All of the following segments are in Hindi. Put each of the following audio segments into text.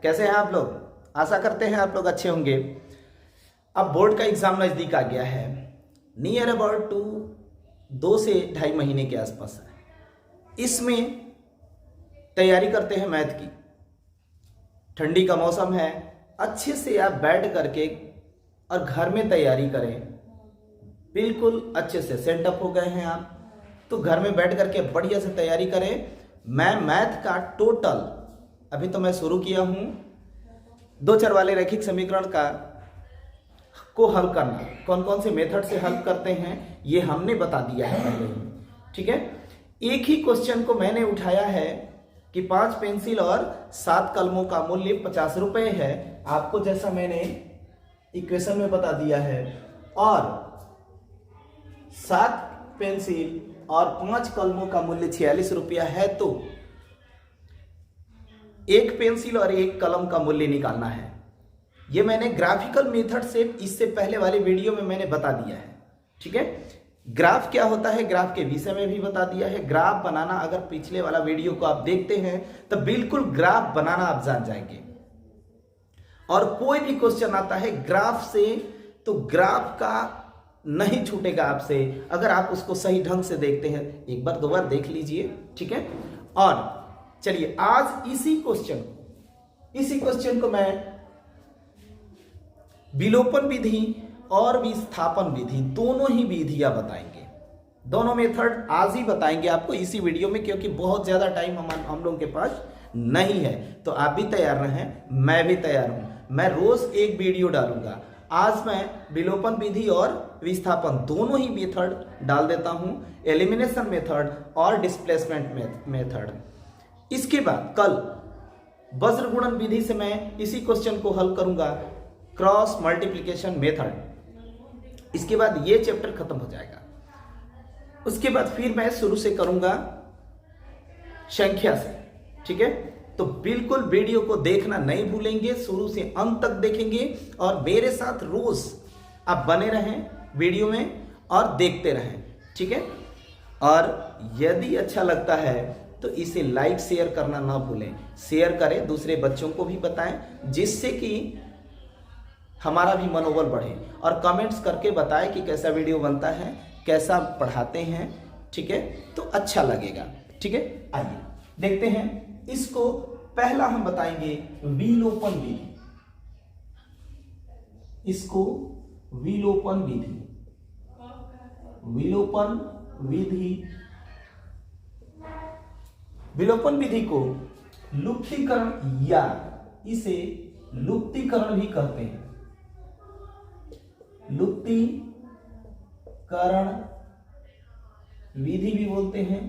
कैसे हैं आप लोग? आशा करते हैं आप लोग अच्छे होंगे। अब बोर्ड का एग्जाम नज़दीक आ गया है, नियर अबाउट 2 से 2.5 महीने के आसपास है। इसमें तैयारी करते हैं मैथ की। ठंडी का मौसम है, अच्छे से आप बैठ करके और घर में तैयारी करें। बिल्कुल अच्छे से सेटअप हो गए हैं आप, तो घर में बैठ करके बढ़िया से तैयारी करें। मैं मैथ का टोटल अभी तो मैं शुरू किया हूँ, 2 चर वाले रैखिक समीकरण को हल करना, कौन कौन से मेथड से हल करते हैं ये हमने बता दिया है पहले ही। ठीक है, एक ही क्वेश्चन को मैंने उठाया है कि 5 पेंसिल और 7 कलमों का मूल्य 50 रुपये है, आपको जैसा मैंने इक्वेशन में बता दिया है। और 7 पेंसिल और 5 कलमों का मूल्य 46 रुपया है, तो 1 पेंसिल और 1 कलम का मूल्य निकालना है। ये मैंने ग्राफिकल मेथड से इससे पहले वाले वीडियो में मैंने बता दिया है। ठीक है, ग्राफ क्या होता है ग्राफ के विषय में भी बता दिया है। ग्राफ बनाना, अगर पिछले वाला वीडियो को आप देखते हैं तो बिल्कुल ग्राफ बनाना आप जान जाएंगे। और कोई भी क्वेश्चन आता है ग्राफ से तो ग्राफ का नहीं छूटेगा आपसे, अगर आप उसको सही ढंग से देखते हैं। एक बार 2 बार देख लीजिए। ठीक है, और चलिए आज इसी क्वेश्चन को मैं विलोपन विधि और विस्थापन विधि दोनों ही विधियां बताएंगे। दोनों मेथड आज ही बताएंगे आपको इसी वीडियो में, क्योंकि बहुत ज्यादा टाइम हम लोगों के पास नहीं है। तो आप भी तैयार रहें, मैं भी तैयार हूं। मैं रोज एक वीडियो डालूंगा। आज मैं विलोपन विधि और विस्थापन दोनों ही मेथड डाल देता हूं, एलिमिनेशन मेथड और डिस्प्लेसमेंट मेथड। इसके बाद कल वज्र गुणन विधि से मैं इसी क्वेश्चन को हल करूंगा, क्रॉस मल्टीप्लिकेशन मेथड। इसके बाद ये चैप्टर खत्म हो जाएगा। उसके बाद फिर मैं शुरू से करूंगा संख्या से। ठीक है, तो बिल्कुल वीडियो को देखना नहीं भूलेंगे, शुरू से अंत तक देखेंगे और मेरे साथ रोज आप बने रहें वीडियो में और देखते रहें। ठीक है, और यदि अच्छा लगता है तो इसे लाइक शेयर करना ना भूलें। शेयर करें, दूसरे बच्चों को भी बताएं, जिससे कि हमारा भी मनोबल बढ़े। और कमेंट्स करके बताएं कि कैसा वीडियो बनता है, कैसा पढ़ाते हैं। ठीक है, तो अच्छा लगेगा। ठीक है, आइए देखते हैं इसको। पहला हम बताएंगे विलोपन विधि। इसको विलोपन विधि, विलोपन विधि को लुप्तीकरण या इसे लुप्तीकरण भी कहते हैं। लुप्तीकरण विधि भी बोलते हैं,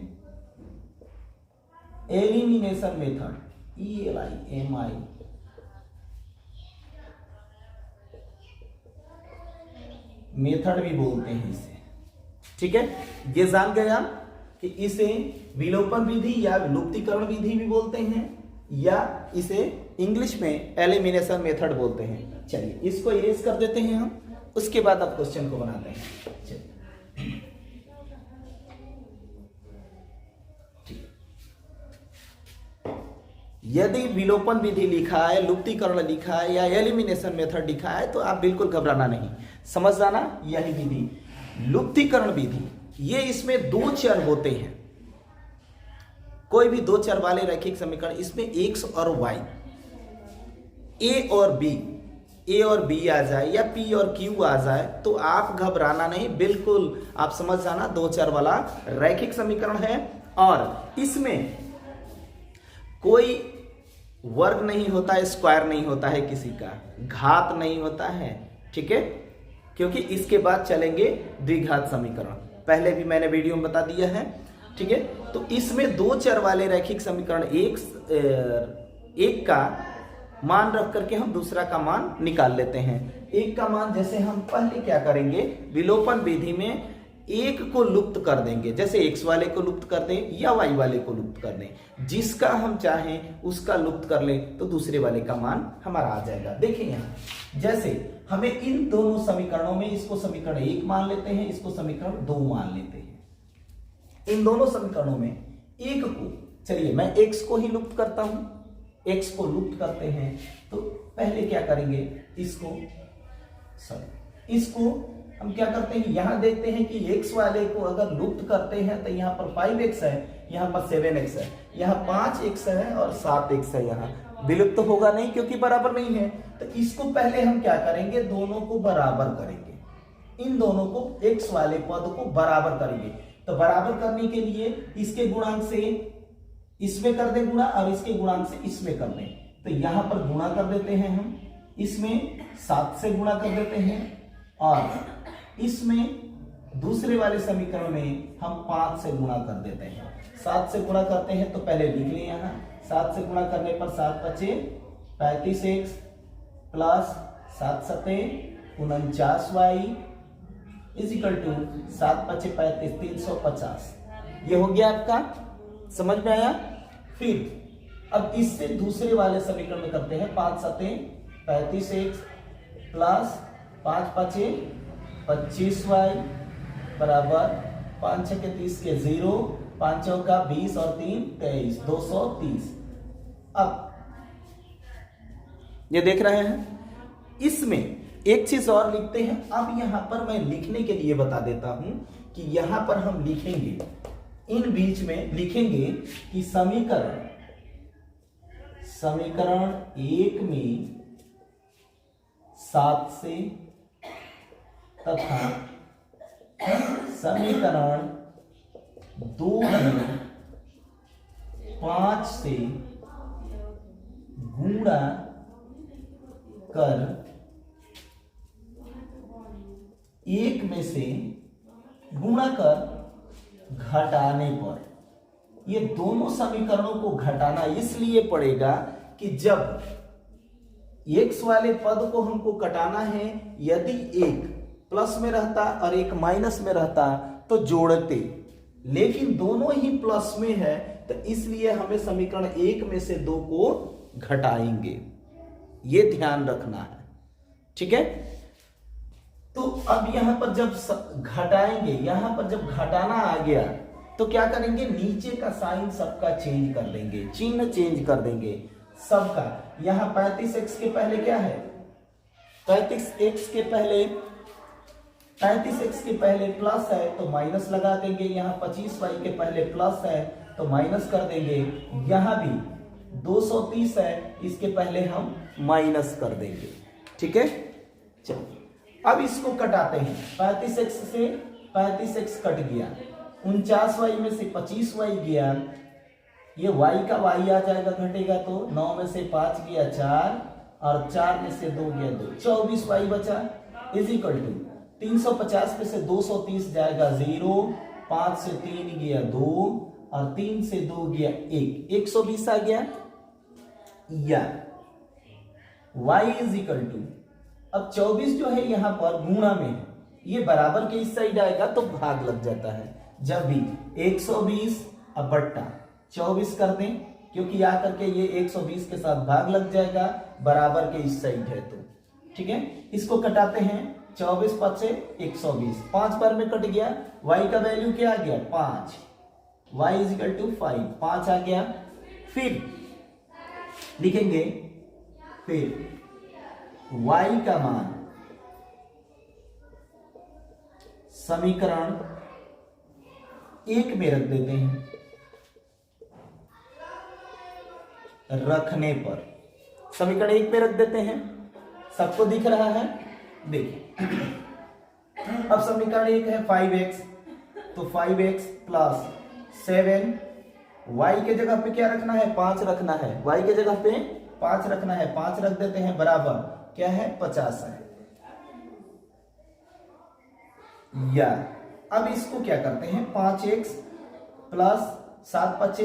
एलिमिनेशन मेथड, ELIMI मेथड भी बोलते हैं इसे। ठीक है, ये जान गया कि इसे विलोपन विधि या लुप्तीकरण विधि भी बोलते हैं, या इसे इंग्लिश में एलिमिनेशन मेथड बोलते हैं। चलिए इसको इरेज कर देते हैं हम, उसके बाद अब क्वेश्चन को बनाते हैं। चलिए यदि विलोपन विधि लिखा है, लुप्तीकरण लिखा है या एलिमिनेशन मेथड लिखा है तो आप बिल्कुल घबराना नहीं, समझ जाना यही विधि लुप्तीकरण विधि। ये इसमें 2 चर होते हैं, कोई भी 2 चर वाले रैखिक समीकरण, इसमें x और y, a और b आ जाए या p और q आ जाए तो आप घबराना नहीं, बिल्कुल आप समझ जाना 2 चर वाला रैखिक समीकरण है। और इसमें कोई वर्ग नहीं होता है, स्क्वायर नहीं होता है, किसी का घात नहीं होता है। ठीक है, क्योंकि इसके बाद चलेंगे द्विघात समीकरण, पहले भी मैंने वीडियो में बता दिया है। ठीक है, तो इसमें 2 चर वाले रैखिक समीकरण एक का मान रख करके हम दूसरा का मान निकाल लेते हैं। एक का मान जैसे हम पहले क्या करेंगे, विलोपन विधि में 1 को लुप्त कर देंगे, जैसे x वाले को लुप्त कर दें या y वाले को लुप्त कर दें, जिसका हम चाहें उसका लुप्त कर लें तो दूसरे वाले का मान हमारा आ जाएगा। देखिए यहाँ जैसे हमें इन दोनों समीकरणों में इसको समीकरण 1 मान लेते हैं, इसको समीकरण 2 मान लेते हैं। इन दोनों समीकरणों में 1 को, चलिए मैं x को ही लुप्त करता हूं, x को लुप्त करते हैं तो पहले क्या करेंगे, इसको हम क्या करते हैं, यहां देखते हैं कि x वाले को अगर लुप्त करते हैं तो यहाँ पर 5x है, यहाँ पर 7x है, यहाँ 5x है और 7x है, यहाँ विलुप्त तो होगा नहीं क्योंकि बराबर नहीं है। तो इसको पहले हम क्या करेंगे, दोनों को बराबर करेंगे, इन दोनों को x वाले पद को बराबर करेंगे। तो बराबर करने के लिए इसके गुणांक से इसमें कर दे गुणा और इसके गुणांक से इसमें कर दें। तो यहां पर गुणा कर देते हैं हम, इसमें 7 से गुणा कर देते हैं और इसमें दूसरे वाले समीकरण में हम 5 से गुणा कर देते हैं। 7 से गुणा करते हैं तो पहले लिख लें, यहाँ 7 से गुणा करने पर 7 बचे 35x प्लस 7 सते 49y इज इक्वल टू 7 बचे 35 350। ये हो गया आपका, समझ में आया। फिर अब इससे दूसरे वाले समीकरण में करते हैं, 5 सते 35x प्लस 5 बचे 25y बराबर 5 छके 30 के 0, 5 चौका 20 और 3 23 230। अब ये देख रहे हैं, इसमें एक चीज और लिखते हैं। अब यहां पर मैं लिखने के लिए बता देता हूं कि यहां पर हम लिखेंगे, इन बीच में लिखेंगे कि समीकरण 1 में 7 से तथा समीकरण 2 में 5 से गुणा कर 1 में से गुणा कर घटाने पर, ये दोनों समीकरणों को घटाना इसलिए पड़ेगा कि जब x वाले पद को हमको घटाना है, यदि एक प्लस में रहता और एक माइनस में रहता तो जोड़ते, लेकिन दोनों ही प्लस में है तो इसलिए हमें समीकरण 1 में से 2 को घटाएंगे, ये ध्यान रखना है, ठीक है। तो अब यहां पर जब घटाएंगे, यहां पर जब घटाना आ गया तो क्या करेंगे, नीचे का साइन सबका चेंज कर देंगे, चिन्ह चेंज कर देंगे सबका। यहां 35x के पहले क्या है, 35x के पहले प्लस है तो माइनस लगा देंगे, यहाँ 25y के पहले प्लस है तो माइनस कर देंगे, यहां भी 230 है, इसके पहले हम माइनस कर देंगे, ठीक है। चलो अब इसको कटाते हैं, 35x से 35x कट गया, 49y में से 25y गया, ये y का y आ जाएगा घटेगा तो 9 में से 5 गया 4 और 4 में से 2 गया 2, 24y बचा इज इक्वल टू 350 में से 230 जाएगा 0, 5 से 3 गया 2 और 3 से 2 गया 1, 120 आ गया। या y इज इक्वल टू, अब 24 जो है यहां पर गुणा में है, ये बराबर के इस साइड आएगा तो भाग लग जाता है, जब भी 120 अब बट्टा 24 कर दें, क्योंकि आकर के ये 120 के साथ भाग लग जाएगा, बराबर के इस साइड है तो ठीक है। इसको कटाते हैं, 24 5 से 120, 5 बार में कट गया, y का वैल्यू क्या आ गया 5, y इज इक्वल टू 5, 5 आ गया। फिर लिखेंगे, फिर y का मान समीकरण 1 में रख देते हैं, रखने पर समीकरण 1 में रख देते हैं, सबको दिख रहा है, देखिए अब समीकरण 1 है 5x, तो 5x प्लस 7, y के जगह पे क्या रखना है 5 रखना है, y के जगह पे 5 रखना है, 5 रख देते हैं, बराबर क्या है 50 है। या अब इसको क्या करते हैं, 5x प्लस 7 5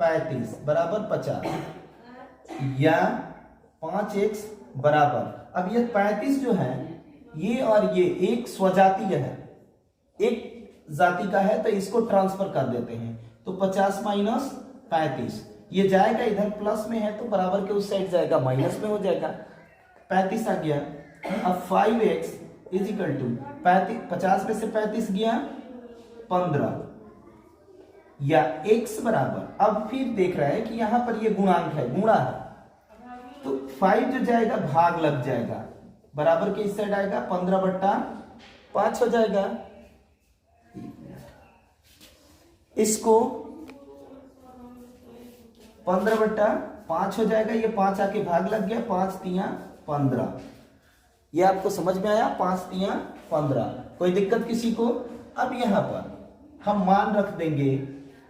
35 बराबर 50, या 5x बराबर, अब ये 35 जो है ये और ये एक स्वजातीय है, एक जाति का है, तो इसको ट्रांसफर कर देते हैं, तो 50 माइनस 35 ये जाएगा इधर, प्लस में है तो बराबर के उस साइड जाएगा, माइनस में हो जाएगा, 35 आ गया। अब 5x इज इक्वल टू 50 में से 35 गया 15, या x बराबर, अब फिर देख रहा है कि यहां पर ये गुणांक है, गुणा है, 5 जो जाएगा भाग लग जाएगा, बराबर के इस साइड आएगा, 15/5 हो जाएगा। इसको 15/5 हो जाएगा, ये 5 आके भाग लग गया, 5 तिया 15। ये आपको समझ में आया, 5 तिया 15। कोई दिक्कत किसी को? अब यहां पर हम मान रख देंगे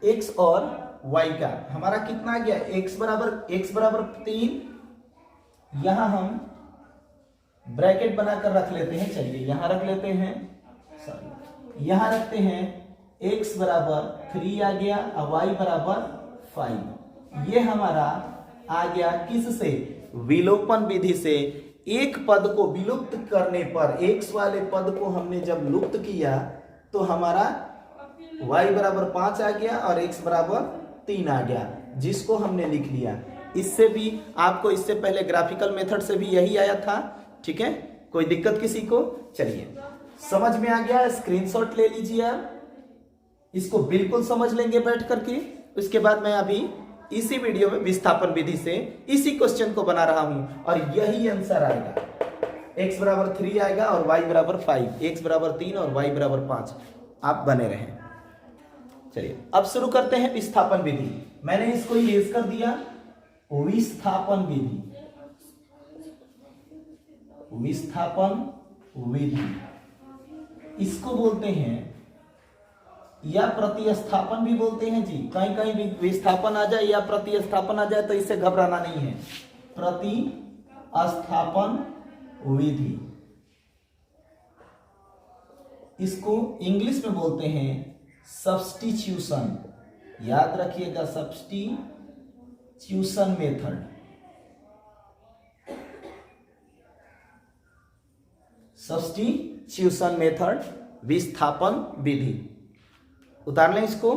x और y का। हमारा कितना आ गया? x बराबर 3। यहां हम ब्रैकेट बनाकर रख लेते हैं, चलिए यहां रख लेते हैं, सॉरी यहां रखते हैं, x बराबर 3 आ गया और y बराबर 5। ये हमारा आ गया किससे? विलोपन विधि से। एक पद को विलुप्त करने पर, x वाले पद को हमने जब लुप्त किया तो हमारा y बराबर 5 आ गया और x बराबर 3 आ गया, जिसको हमने लिख लिया। इससे भी आपको, इससे पहले ग्राफिकल मेथड से भी यही आया था, ठीक है? कोई दिक्कत किसी को? चलिए समझ में आ गया, स्क्रीनशॉट ले लीजिए आप, इसको बिल्कुल समझ लेंगे बैठ करके। उसके बाद मैं अभी इसी वीडियो में विस्थापन विधि से इसी क्वेश्चन को बना रहा हूं और यही आंसर आएगा। x बराबर 3 आएगा और y बराबर 5, x बराबर 3 और y बराबर 5। आप बने रहें। चलिए अब शुरू करते हैं विस्थापन विधि। मैंने इसको इरेज कर दिया, विस्थापन विधि। विस्थापन विधि इसको बोलते हैं, या प्रतिस्थापन भी बोलते हैं जी। कहीं कहीं विस्थापन आ जाए या प्रतिस्थापन आ जाए तो इससे घबराना नहीं है। प्रतिस्थापन विधि इसको इंग्लिश में बोलते हैं सब्स्टिट्यूशन। याद रखिएगा, सब्स्टिट्यूशन मेथड। सब्स्टिट्यूशन मेथड, विस्थापन विधि। उतार लें इसको,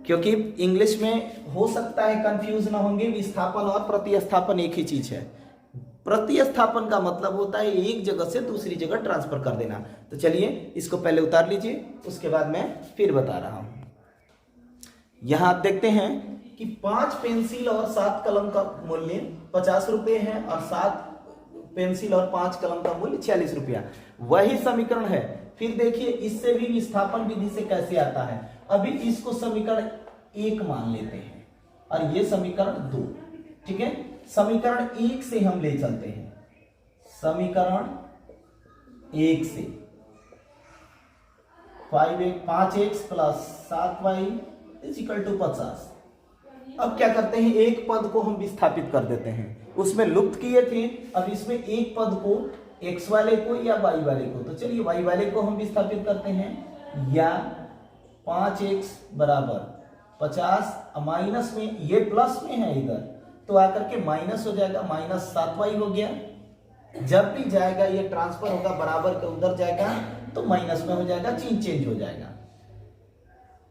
क्योंकि इंग्लिश में हो सकता है कंफ्यूज ना होंगे। विस्थापन और प्रतिस्थापन एक ही चीज है। प्रतिस्थापन का मतलब होता है एक जगह से दूसरी जगह ट्रांसफर कर देना। तो चलिए इसको पहले उतार लीजिए, उसके बाद मैं फिर बता रहा हूं। यहां आप देखते हैं कि 5 पेंसिल और 7 कलम का मूल्य 50 रुपए है और 7 पेंसिल और 5 कलम का मूल्य 46 रुपया। वही समीकरण है। फिर देखिए इससे भी विस्थापन विधि से कैसे आता है। अभी इसको समीकरण 1 मान लेते हैं और ये समीकरण 2, ठीक है? समीकरण 1 से हम ले चलते हैं। समीकरण 1 से 5x plus 7y equal to 50। अब क्या करते हैं, एक पद को हम विस्थापित कर देते हैं। उसमें लुप्त किए थे, अब इसमें एक पद को, x वाले को या y वाले को, तो चलिए y वाले को हम विस्थापित करते हैं। या 5x बराबर 50, माइनस में, ये प्लस में है इधर तो आकर के माइनस हो जाएगा, माइनस 7y हो गया। जब भी जाएगा ये ट्रांसफर होगा, बराबर के उधर जाएगा तो माइनस में हो जाएगा, चेंज हो जाएगा।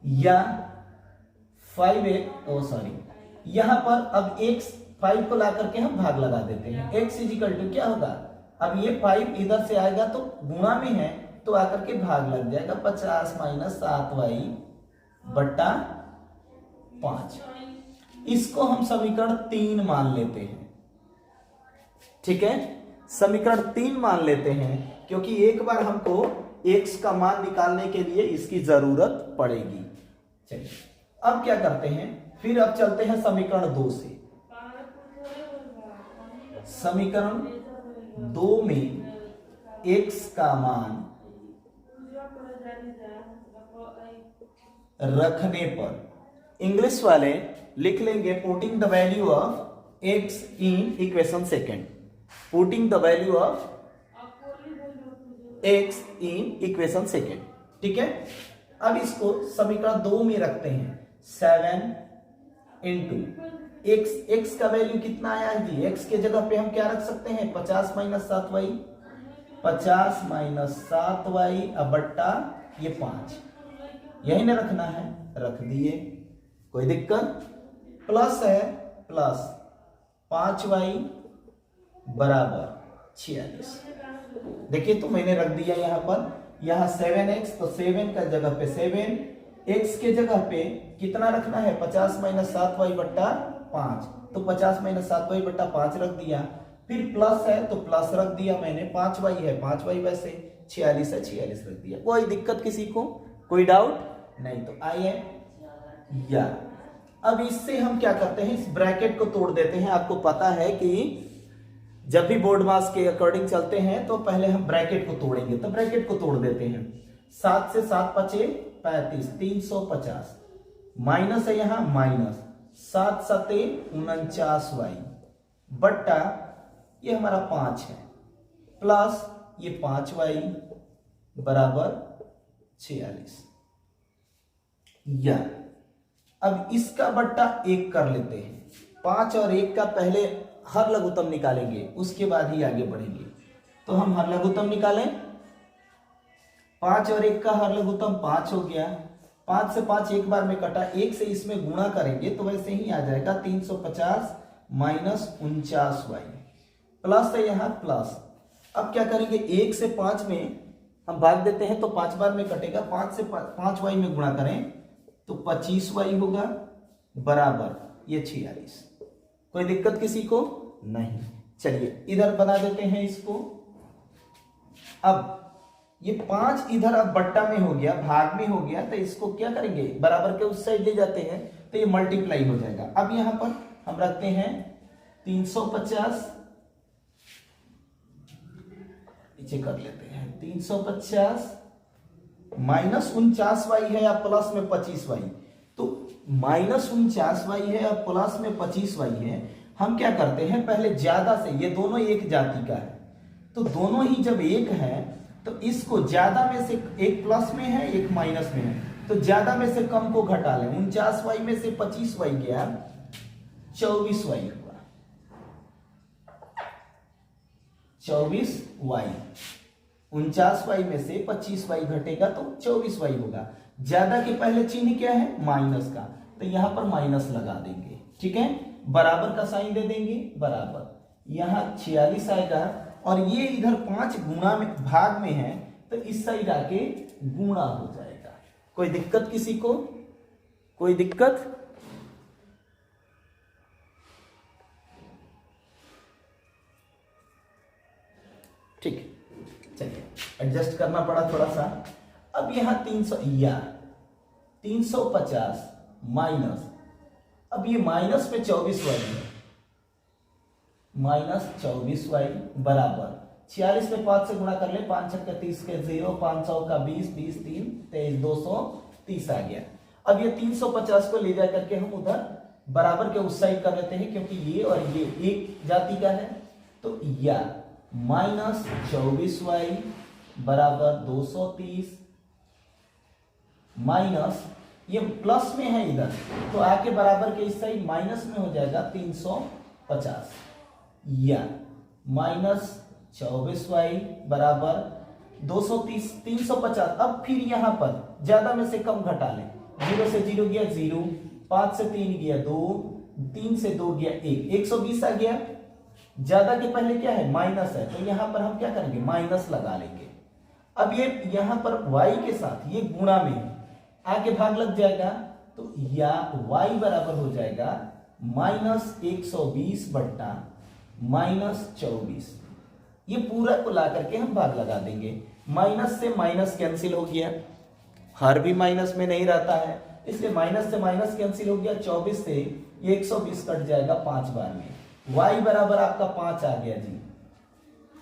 या 5x, यहां पर अब x 5 को ला करके हम भाग लगा देते हैं। x इक्वल टू क्या होगा, अब ये 5 इधर से आएगा तो गुणा में है तो आकर के भाग लग जाएगा, 50 माइनस 7y बट्टा 5। इसको हम समीकरण 3 मान लेते हैं, ठीक है? समीकरण 3 मान लेते हैं क्योंकि एक बार हमको x का मान निकालने के लिए इसकी जरूरत पड़ेगी। चलिए अब क्या करते हैं, फिर अब चलते हैं समीकरण 2 से। समीकरण 2 में x का मान रखने पर इंग्लिश वाले लिख लेंगे putting the value of x in equation second. Putting the value of x in equation second, ठीक है? अब इसको समीकरण 2 में रखते हैं। 7 इंटू x का वैल्यू कितना आया है जी? x के जगह पे हम क्या रख सकते हैं, 50 माइनस 7y, 50 माइनस 7y बट्टा ये 5, यही ना रखना है, रख दिए, कोई दिक्कत? प्लस है, प्लस 5y बराबर 46। देखिए तो मैंने रख दिया यहां पर, यहां 7x तो 7 का जगह पे 7, x के जगह पे कितना रखना है, 50 माइनस 7y बट्टा 5, तो 50 माइनस 7y बट्टा 5 रख दिया, फिर प्लस है तो प्लस रख दिया मैंने, 5y है 5y वैसे, 46 है 46 रख दिया। कोई दिक्कत किसी को, कोई डाउट नहीं? तो आई है या। अब इससे हम क्या करते हैं, इस ब्रैकेट को तोड़ देते हैं। आपको पता है कि जब भी बोर्ड मास के अकॉर्डिंग चलते हैं तो पहले हम ब्रैकेट को तोड़ेंगे, तो ब्रैकेट को तोड़ देते हैं। 7 से 7 पचे 35, 350 माइनस है यहाँ माइनस 7 सते 49y बट्टा ये हमारा 5 है प्लस ये 5y बराबर 46 या। अब इसका बट्टा 1 कर लेते हैं। 5 और 1 का पहले हर लघुत्तम निकालेंगे, उसके बाद ही आगे बढ़ेंगे। तो हम हर लघुत्तम निकालें। 5 और 1 का हर लघुत्तम 5 हो गया। 5 से 5 एक बार में कटा, 1 से इसमें गुणा करेंगे तो वैसे ही आ जाएगा 350 माइनस 49y प्लस है यहाँ प्लस। अब क्या करेंगे, 1 से 5 में हम भाग देते हैं तो 5 बार में कटेगा। 5 से 5y में गुणा करें तो 25y होगा बराबर ये 46। कोई दिक्कत किसी को नहीं? चलिए इधर बना देते हैं इसको। अब ये 5 इधर अब बट्टा में हो गया, भाग में हो गया, तो इसको क्या करेंगे, बराबर के उस साइड ले जाते हैं तो ये मल्टीप्लाई हो जाएगा। अब यहां पर हम रखते हैं 350, नीचे कर लेते हैं 350 माइनस 49y है या प्लस में 25y, तो माइनस 49y है या प्लस में 25y है। हम क्या करते हैं, पहले ज्यादा से, ये दोनों एक जाति का है तो दोनों ही जब एक है तो इसको ज्यादा में से, एक प्लस में है एक माइनस में है, तो ज्यादा में से कम को घटा लें। 49y में से 25y गया, 24y हुआ। 24y, 49y में से 25y घटेगा तो 24y होगा। ज्यादा के पहले चिन्ह क्या है, माइनस का, तो यहां पर माइनस लगा देंगे। ठीक है, बराबर का साइन दे देंगे, बराबर। यहां 46 आएगा और ये इधर 5 गुणा में, भाग में है, तो इस साइड आके गुणा हो जाएगा। कोई दिक्कत किसी को, कोई दिक्कत? ठीक है, चलिए एडजस्ट करना पड़ा थोड़ा सा। अब यहां 350 माइनस, अब ये माइनस में 24y है, माइनस 24y बराबर 46 में 5 से गुणा कर ले, 5 छक्के 30 के 0, 500 का 20, 20 3 23, 230 आ गया। अब ये 350 को ले जा करके हम उधर बराबर के उस साइड कर लेते हैं, क्योंकि ये और ये एक जाति का है। तो या माइनस 24y बराबर 230 माइनस, ये प्लस में है इधर तो आके बराबर के इस साइड माइनस में हो जाएगा 350 या माइनस 24y बराबर 230 350। अब फिर यहां पर ज्यादा में से कम घटा लें, 0 से 0 गया 0, 5 से 3 गया 2, 3 से 2 गया 1, 120 आ गया। ज्यादा के पहले क्या है, माइनस है, तो यहां पर हम क्या करेंगे, माइनस लगा लेंगे। अब ये यहां पर y के साथ ये गुणा में आगे भाग लग जाएगा, तो या y बराबर हो जाएगा माइनस 120 बट्टा माइनस 24। ये पूरा को ला करके हम भाग लगा देंगे। माइनस से माइनस कैंसिल हो गया, हर भी माइनस में नहीं रहता है, इसलिए माइनस से माइनस कैंसिल हो गया। 24 से ये 120 कट जाएगा 5 बार में, y बराबर आपका 5 आ गया जी।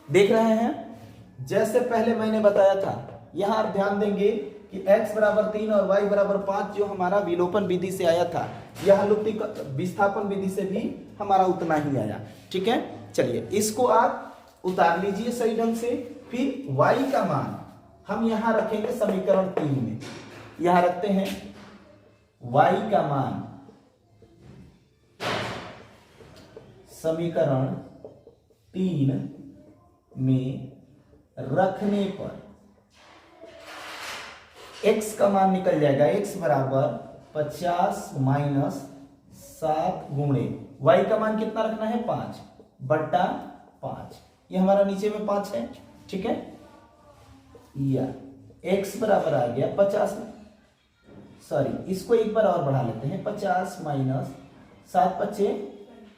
देख रहे हैं, जैसे पहले मैंने बताया था, यहां आप ध्यान देंगे कि x बराबर 3 और y बराबर 5 जो हमारा विलोपन विधि से आया था, यह विस्थापन विधि से भी हमारा उतना ही आया। ठीक है, चलिए इसको आप उतार लीजिए सही ढंग से। फिर y का मान हम यहां रखेंगे समीकरण 3 में, यहां रखते हैं y का मान समीकरण 3 में रखने पर x का मान निकल जाएगा, x बराबर 50 माइनस 7 गुणे y का मान कितना रखना है, 5 बट्टा 5, ये हमारा नीचे में 5 है। ठीक है, या x बराबर आ गया 50, सॉरी इसको एक बार और बढ़ा लेते हैं, 50 माइनस 7 × 5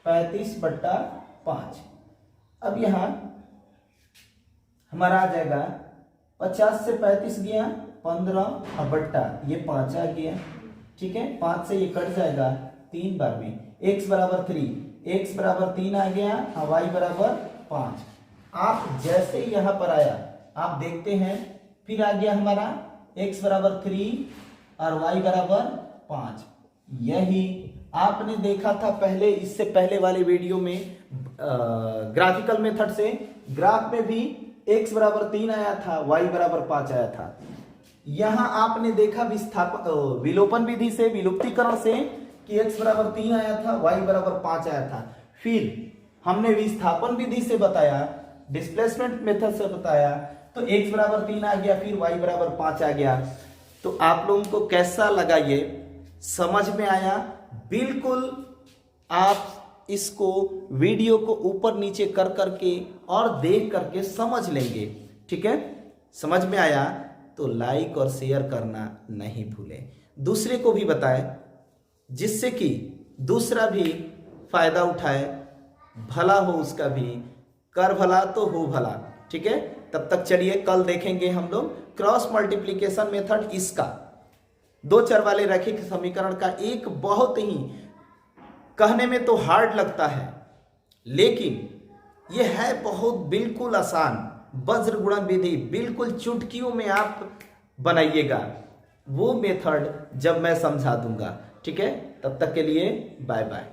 35/5। अब यहाँ हमारा आ जाएगा 50 से 35 गया 15 और बट्टा ये 5 आ गया। ठीक है, 5 से ये कट जाएगा 3 बार में। x बराबर 3, x बराबर 3 आ गया और y बराबर 5। आप जैसे ही यहाँ पर आया आप देखते हैं फिर आ गया हमारा x बराबर 3 और y बराबर 5। यही आपने देखा था पहले, इससे पहले वाले वीडियो में ग्राफिकल मेथड से। ग्राफ में भी x बराबर 3 आया था, y बराबर 5 आया था। यहां आपने देखा विलोपन विधि से, विलुप्तीकरण से कि x बराबर 3 आया था, y बराबर 5 आया था। फिर हमने विस्थापन विधि से बताया, डिस्प्लेसमेंट मेथड से बताया, तो x बराबर 3 आ गया, फिर y बराबर 5 आ गया। तो आप लोगों को कैसा लगा, ये समझ में आया? बिल्कुल आप इसको वीडियो को ऊपर नीचे कर करके और देख करके समझ लेंगे। ठीक है, समझ में आया तो लाइक और शेयर करना नहीं भूलें, दूसरे को भी बताएं जिससे कि दूसरा भी फायदा उठाए, भला हो उसका भी। कर भला तो हो भला। ठीक है, तब तक चलिए कल देखेंगे हम लोग क्रॉस मल्टीप्लिकेशन मेथड, इसका 2 चर वाले रैखिक समीकरण का एक बहुत ही कहने में तो हार्ड लगता है, लेकिन यह है बहुत बिल्कुल आसान। वज्र गुणन विधि बिल्कुल चुटकियों में आप बनाइएगा, वो मेथड जब मैं समझा दूंगा। ठीक है, तब तक के लिए बाय बाय।